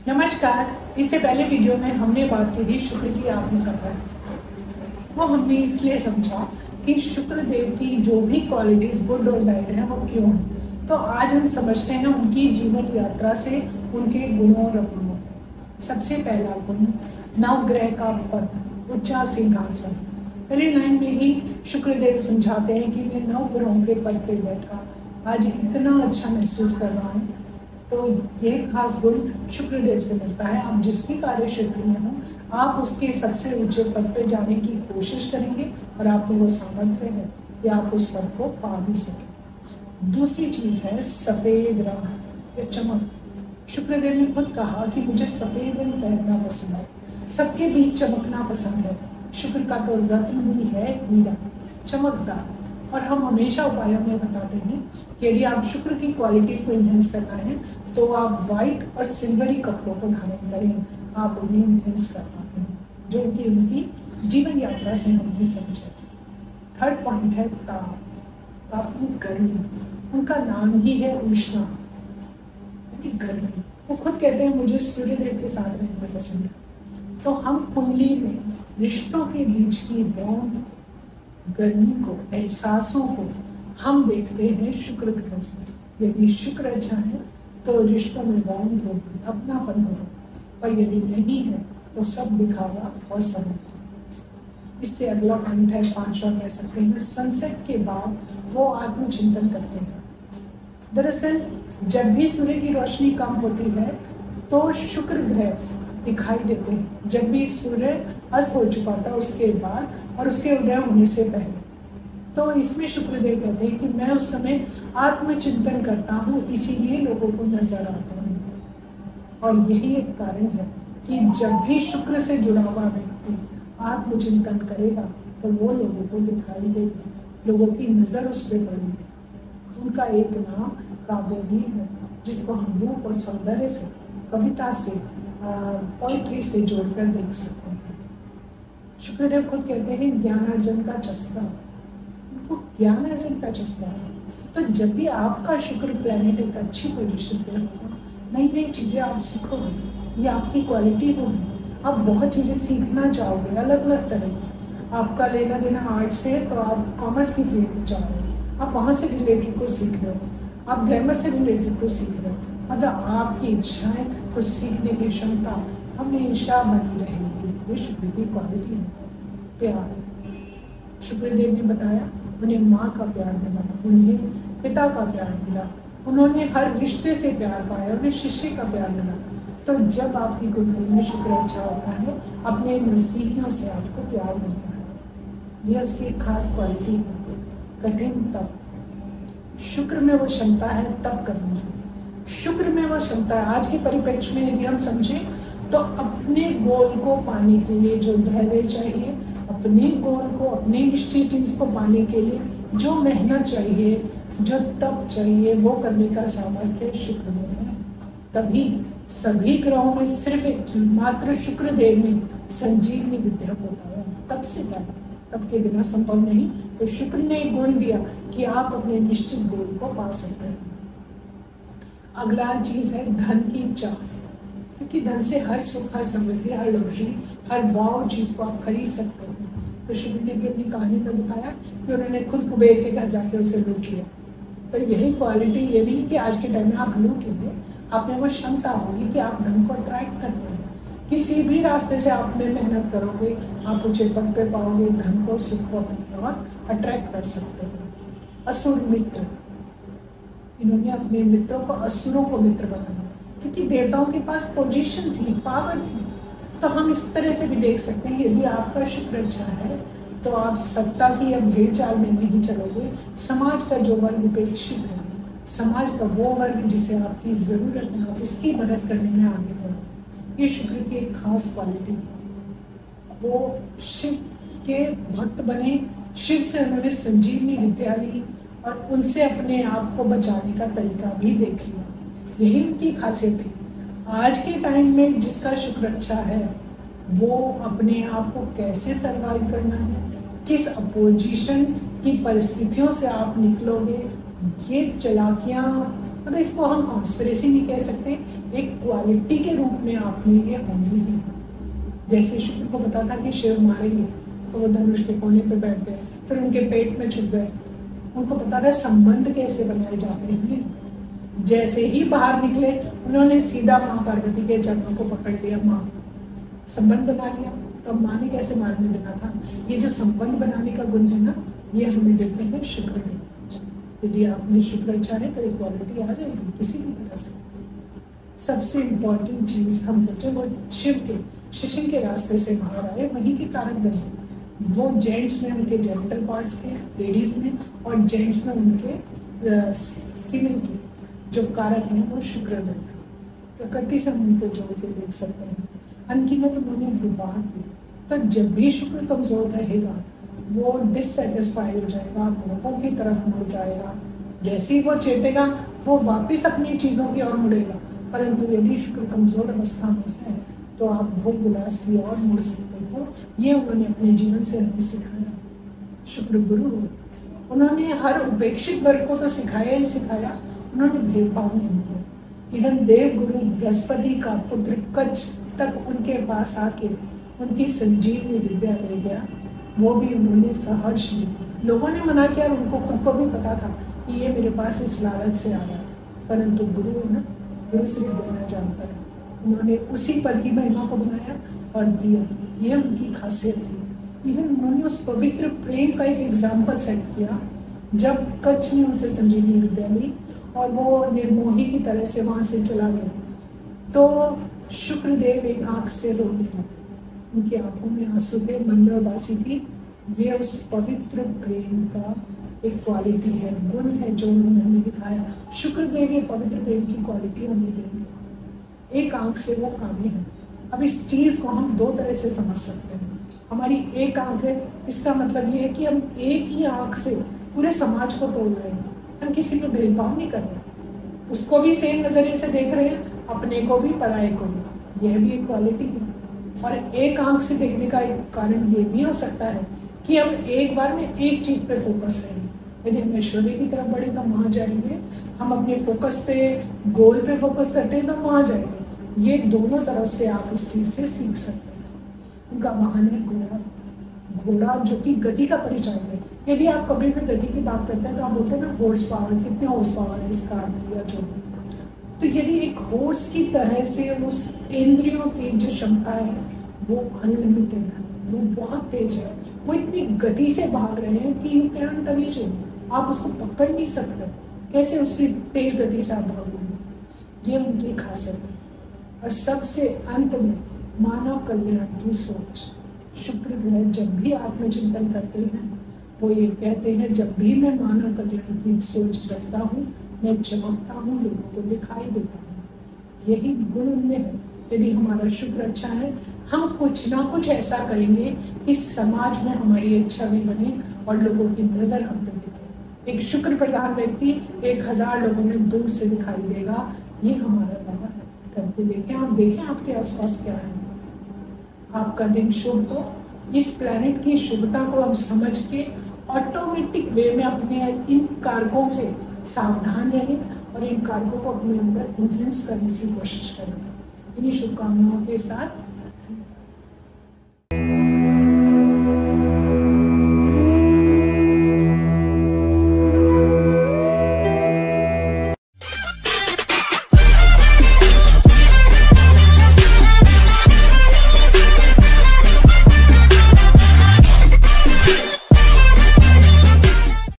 नमस्कार। इससे पहले वीडियो में हमने बात की थी शुक्र की आत्मकथा। वो हमने इसलिए समझा कि शुक्र देव की जो भी क्वालिटीज गुड और बैड है वो क्यों है। तो आज हम समझते हैं उनकी जीवन यात्रा से उनके गुणों और अवगुणों। सबसे पहला गुण, नवग्रह का पद, उच्चा सिंहासन। पहली लाइन में ही शुक्रदेव समझाते हैं कि मैं नव ग्रहों के पद पे बैठा आज इतना अच्छा महसूस कर रहा हूँ। तो ये खास गुण शुक्रदेव से मिलता है। आप जिस भी कार्य क्षेत्र में हो, आप उसके सबसे ऊंचे पद पे जाने की कोशिश करेंगे और आप में वो सामर्थ्य है कि आप उस पद को पा भी सकें। दूसरी चीज है सफेद रंग या चमक। शुक्रदेव ने खुद कहा कि मुझे सफेद रंग पहनना पसंद है, सबके बीच चमकना पसंद है। शुक्र का तो रत्न भी है हीरा, चमकदार। और हम हमेशा उपायों में बताते हैं कि यदि आप शुक्र की क्वालिटीज को इनहेंस करना है तो आप व्हाइट और सिल्वरी कपड़ों को धारण करें, आप उन्हें इनहेंस कर पाते हैं, जो कि उनकी जीवन यात्रा से हमने समझा। थर्ड पॉइंट है ताप, ताप गर्मी। उनका नाम ही है उष्णा, गर्मी। वो खुद कहते हैं मुझे सूर्यदेव के साथ रहना पसंद है। तो हम कुंडली में रिश्तों के बीच की बॉन्ड, गर्मी को, एहसासों को हम देखते हैं शुक्र ग्रह से। यदि शुक्र अच्छा है तो रिश्तों में बॉन्ड होगी, अपनापन होगा, और यदि नहीं है तो सब दिखावा और समय। इससे अगला पॉइंट है, पांचवा कह सकते हैं, सनसेट के बाद वो आत्मचिंतन करते हैं। दरअसल जब भी सूर्य की रोशनी कम होती है तो शुक्र ग्रह दिखाई देते हैं। जब भी सूर्य अस्त हो चुका था उसके बाद और उसके उदय होने से पहले, तो इसमें शुक्रदेव कहते हैं कि मैं उस समय आत्मचिंतन करता हूँ, इसीलिए लोगों को नजर आता हूँ। और यही एक कारण है कि जब भी शुक्र से जुड़ा हुआ व्यक्ति आत्मचिंतन करेगा तो वो लोगों को दिखाई देगा, लोगों की नजर उस पर पड़ेगी। उनका एक नाम काव्य भी है, जिसको हम रूप और सौंदर्य से, कविता से, पोइट्री से जोड़कर देख सकते हैं। शुक्रदेव खुद कहते हैं ज्ञान अर्जन का चस्का, उनको ज्ञान अर्जन का चस्का है। तो जब भी आपका शुक्र प्लैनेट एक अच्छी पोजीशन पे होगा, नई नई चीजें आप सीखोगे, ये आपकी क्वालिटी होगी। आप बहुत चीजें सीखना चाहोगे, अलग अलग तरह की। आपका लेना देना आर्ट से है तो आप कॉमर्स की फील्ड में चाहोगे, आप वहां से रिलेटेड को सीख रहे हो, आप ग्रामर से रिलेटेड को सीख रहे हो। मतलब आपकी इच्छाएं, कुछ सीखने की क्षमता हमेशा बनी रहेगी। ये शुक्र की क्वालिटी है। प्यार, शुक्रदेव ने बताया उन्हें माँ का प्यार मिला, उन्हें पिता का प्यार मिला, उन्होंने हर रिश्ते से प्यार पाया, उन्हें शिष्य का प्यार मिला। तो जब आपकी कुंडली में शुक्र अच्छा होता है, अपने नजदीकियों से आपको प्यार मिलता है। यह उसकी एक खास क्वालिटी है। कठिन तप, शुक्र में वो क्षमता है तप करने की, शुक्र में वो क्षमता है। आज के परिप्रेक्ष्य में यदि हम समझे तो अपने गोल को पाने के लिए जो धैर्य चाहिए, अपने गोल को, अपने निश्चित चीज को पाने के लिए जो मेहनत चाहिए, जो तप चाहिए, वो करने का सामर्थ्य शुक्र में है। तभी सभी ग्रहों में सिर्फ एक मात्र शुक्रदेव में संजीवनी विद्या को पाया, तब से पहले, तब के बिना संभव नहीं। तो शुक्र ने एक गुण दिया कि आप अपने निश्चित गोल को पा सकते हैं। अगला चीज है धन की चाह, क्योंकि धन से हर सुख, हर समृद्धि, हर लग्जरी, हर वाव चीज को आप खरीद सकते हैं। तो शुक्र ने भी अपनी कहानी में बताया कि उन्होंने खुद कुबेर के घर जाकर उसे लूट लिया। तो यही क्वालिटी, ये नहीं कि आज के टाइम में आप लूट लेंगे, आप में वो क्षमता होगी कि आप धन को अट्रैक्ट करते हैं। किसी भी रास्ते से आप में मेहनत करोगे, आप ऊंचे पद पे पाओगे, धन को, सुख को अपनी ओर अट्रैक्ट कर सकते हैं। असुर मित्र, इन्होंने अपने मित्रों को, असुरों को मित्र बनाया, क्योंकि देवताओं के पास पोजीशन थी, पावर थी। तो हम इस तरह से भी देख सकते हैं यदि आपका शुक्र अच्छा है तो आप सत्ता की या भेड़ चाल में नहीं चलोगे। समाज का जो वर्ग उपेक्षित है, समाज का वो वर्ग जिसे आपकी जरूरत है, आप उसकी मदद करने में आगे बढ़ो। ये शुक्र की एक खास क्वालिटी है। वो शिव के भक्त बने, शिव से उन्होंने संजीवनी विद्या ली और उनसे अपने आप को बचाने का तरीका भी देख लिया। यही उनकी खासियत थी। आज के टाइम में जिसका शुक्र अच्छा है वो अपने आप को कैसे सरवाइव करना है, किस अपोजिशन की परिस्थितियों से आप निकलोगे, ये चालाकियां, मतलब इसको हम कॉन्स्पिरेसी नहीं कह सकते, एक क्वालिटी के रूप में आप में ये होंगी ही। जैसे शुक्र को पता था कि शिव मारेंगे तो वो धनुष के कोने पे बैठ गए, फिर उनके पेट में छुप गए। उनको पता था संबंध कैसे बनाए जाते हैं। जैसे ही बाहर निकले उन्होंने सीधा माँ पार्वती के चरणों को पकड़ लिया, माँ संबंध बना लिया। तो अब माँ ने कैसे मारने देना था। ये जो संबंध बनाने का गुण है ना, ये हमें देते हैं शुक्र में। यदि आप में शुक्र अच्छा है तो इक्वालिटी आ जाएगी किसी भी तरह से। सबसे इम्पोर्टेंट चीज हम सोचे वो शिव के शिशिन के रास्ते से बाहर आए, वहीं के कारक बने। वो जेंट्स में उनके जेनिटल पार्ट्स के, लेडीज में, और जेंट्स में उनके सीमेन के जो कारक हैं वो शुक्र बने। प्रकृति से हम उनको जोड़ के देख सकते हैं। अनगिनत उन्होंने विवाह किए। तो जब भी शुक्र कमजोर रहेगा वो डिससेटिस्फाई हो जाएगा, भोगों की तरफ मुड़ जाएगा। जैसे ही वो चेतेगा वो वापिस अपनी चीजों की ओर मुड़ेगा। परंतु यदि शुक्र कमजोर अवस्था में है तो आप भोग विलास की ओर मुड़ सकते हो। ये उन्होंने अपने जीवन से हमें सिखाया। शुक्र गुरु उन्होंने हर उपेक्षित वर्ग को तो सिखाया ही सिखाया, उन्होंने भेदभाव नहीं किया। इवन देव गुरु बृहस्पति का पुत्र कच्छ तक उनके पास आके उनकी संजीवनी विद्या ले गया, वो भी उन्होंने सहर्ष ली। लोगों ने मना किया और उनको खुद को भी पता था कि ये मेरे पास इस लालच से आया, परंतु गुरु है ना, गुरु से देना जानता है। उन्होंने उसी पद की महिमा को बनाया और दिया, ये उनकी खासियत थी। इवन उन्होंने उस पवित्र प्रेम का एक एग्जाम्पल सेट किया। जब कच्छ ने उनसे संजीवनी विद्या ली और वो निर्मोही की तरह से वहां से चला गया, तो शुक्रदेव एक आंख से रोने लगे। उनकी आंखों में आंसू थे, मन में उदासी थी। ये उस पवित्र प्रेम का एक क्वालिटी है, गुण है जो उन्होंने हमें दिखाया। शुक्रदेव ये पवित्र प्रेम की क्वालिटी हमें देंगे। एक आंख से वो कामी है। अब इस चीज को हम दो तरह से समझ सकते हैं। हमारी एक आंख है, इसका मतलब ये है कि हम एक ही आंख से पूरे समाज को तोड़ रहे हैं। हम किसी में भेदभाव नहीं कर रहे, उसको भी सेम नजरिए से देख रहे हैं, अपने को भी पराये को भी। यह भी एक क्वालिटी है। और एक आंख से देखने का एक कारण ये भी हो सकता है कि हम एक बार में एक चीज पे फोकस रहेंगे। यदि हम ऐश्वर्य की तरफ बढ़े तो वहां जाएंगे, हम अपने फोकस पे, गोल पे फोकस करते हैं तो वहां जाएंगे। ये दोनों तरफ से आप इस चीज से सीख सकते हैं। उनका वाहन है घोड़ा, घोड़ा जो कि गति का परिचय है। यदि आप कभी भी गति की बात करते हैं तो आप बोलते हैं ना हॉर्स पावर, कितने हॉर्स पावर है इस कार में या जो भी। तो यदि एक हॉर्स की तरह से उस इंद्रियों की जो क्षमता है वो अनलिमिटेड है, वो बहुत तेज है, वो इतनी गति से भाग रहे हैं कि यू कैन रीच इट, आप उसको पकड़ नहीं सकते। कैसे उससे तेज गति से आप भागोगे, ये उनकी खासियत है। और सबसे अंत में मानव कल्याण की सोच। शुक्र ग्रह जब भी आत्मचिंतन करते हैं वो ये कहते हैं, जब भी मैं मानव कल्याण की सोच रखता हूँ मैं चमकता हूँ, लोगों को दिखाई देता हूँ। यही गुण उनमें है। यदि हमारा शुक्र अच्छा है हम कुछ ना कुछ ऐसा करेंगे कि समाज में हमारी अच्छा भी बने और लोगों की नजर हम पे दिखे। एक शुक्र प्रधान व्यक्ति 1000 लोगों में दूर से दिखाई देगा, ये हमारा दावा है। करके देखें, आप देखें आपके आसपास क्या है। आपका दिन शुभ हो, इस प्लेनेट की शुभता को हम समझ के ऑटोमेटिक वे में अपने इन कारकों से सावधान रहें और इन कारकों को अपने अंदर इनहेंस करने की कोशिश करें। इन्हीं शुभकामनाओं के साथ